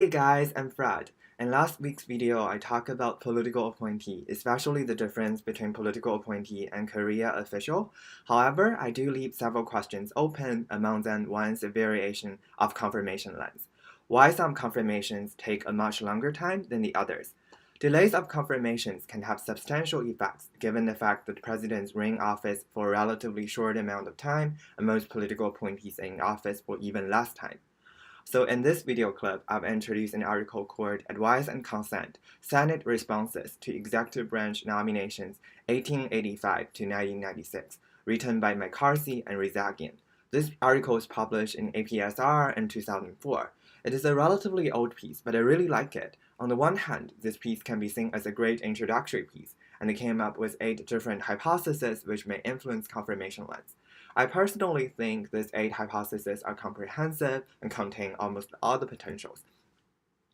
Hey guys, I'm Fred. In last week's video, I talked about political appointee, especially the difference between political appointee and career official. However, I do leave several questions open, among them one is a variation of confirmation length. Why some confirmations take a much longer time than the others? Delays of confirmations can have substantial effects, given the fact that presidents reign in office for a relatively short amount of time, and most political appointees are in office for even less time. So in this video clip, I've introduced an article called Advice and Consent, Senate Responses to Executive Branch Nominations 1885 to 1996, written by McCarthy and Rezagian. This article was published in APSR in 2004. It is a relatively old piece, but I really like it. On the one hand, this piece can be seen as a great introductory piece, and it came up with 8 different hypotheses which may influence confirmation length. I personally think these 8 hypotheses are comprehensive and contain almost all the potentials.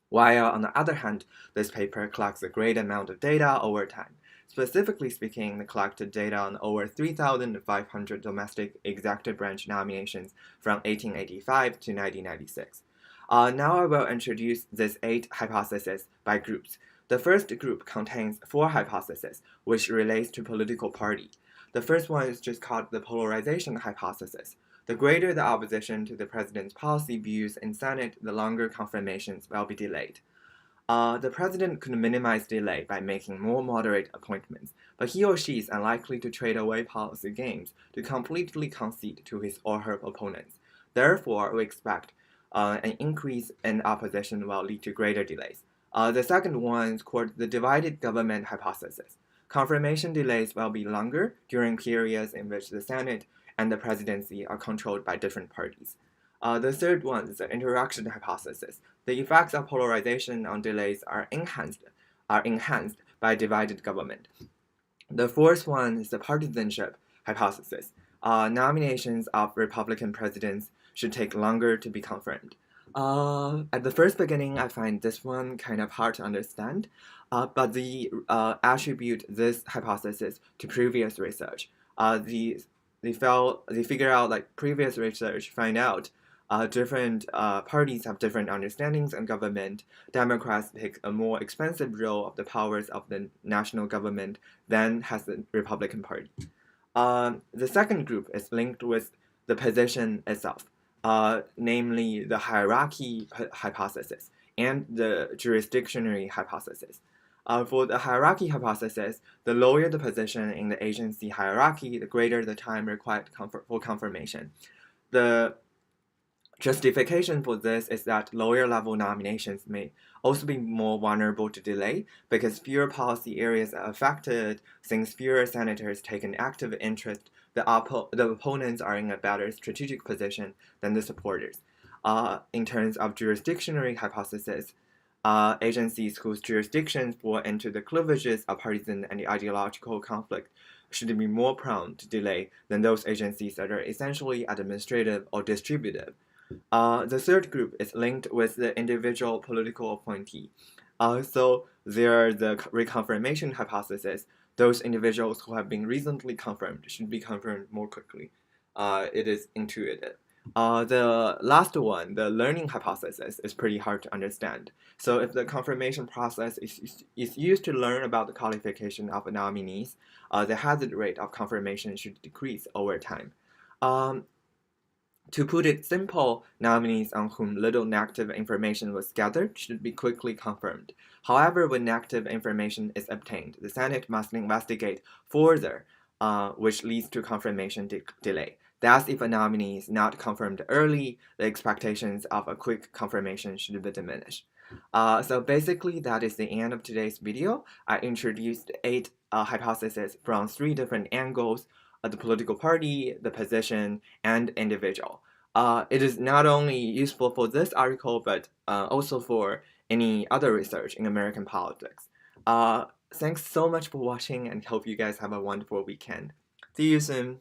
While, on the other hand, this paper collects a great amount of data over time. Specifically speaking, it collected data on over 3,500 domestic executive branch nominations from 1885 to 1996. Now I will introduce these 8 hypotheses by groups. The first group contains 4 hypotheses, which relates to political party. The first one is just called the polarization hypothesis. The greater the opposition to the president's policy views in Senate, the longer confirmations will be delayed. The president could minimize delay by making more moderate appointments, but he or she is unlikely to trade away policy gains to completely concede to his or her opponents. Therefore, we expect an increase in opposition will lead to greater delays. The second one is called the divided government hypothesis. Confirmation delays will be longer during periods in which the Senate and the presidency are controlled by different parties. The third one is the interaction hypothesis. The effects of polarization on delays are enhanced by divided government. The fourth one is the partisanship hypothesis. Nominations of Republican presidents should take longer to be confirmed. At the first beginning, I find this one kind of hard to understand, but they attribute this hypothesis to previous research. They figure out like previous research find out different parties have different understandings on government. Democrats take a more expansive role of the powers of the national government than has the Republican Party. The second group is linked with the position itself, namely the hierarchy hypothesis and the jurisdictionary hypothesis. For the hierarchy hypothesis, the lower the position in the agency hierarchy, the greater the time required for confirmation. The justification for this is that lower level nominations may also be more vulnerable to delay because fewer policy areas are affected. Since fewer senators take an active interest, the opponents are in a better strategic position than the supporters. In terms of jurisdictionary hypothesis, agencies whose jurisdictions fall into the cleavages of partisan and ideological conflict should be more prone to delay than those agencies that are essentially administrative or distributive. The third group is linked with the individual political appointee. So there are the reconfirmation hypothesis. Those individuals who have been recently confirmed should be confirmed more quickly. It is intuitive. The last one, the learning hypothesis, is pretty hard to understand. So if the confirmation process is used to learn about the qualification of nominees, the hazard rate of confirmation should decrease over time. To put it simple, nominees on whom little negative information was gathered should be quickly confirmed. However, when negative information is obtained, the Senate must investigate further, which leads to confirmation delay. Thus, if a nominee is not confirmed early, the expectations of a quick confirmation should be diminished. So basically, that is the end of today's video. I introduced 8 hypotheses from 3 different angles: the political party, the position, and individual. It is not only useful for this article, but also for any other research in American politics. Thanks so much for watching and hope you guys have a wonderful weekend. See you soon.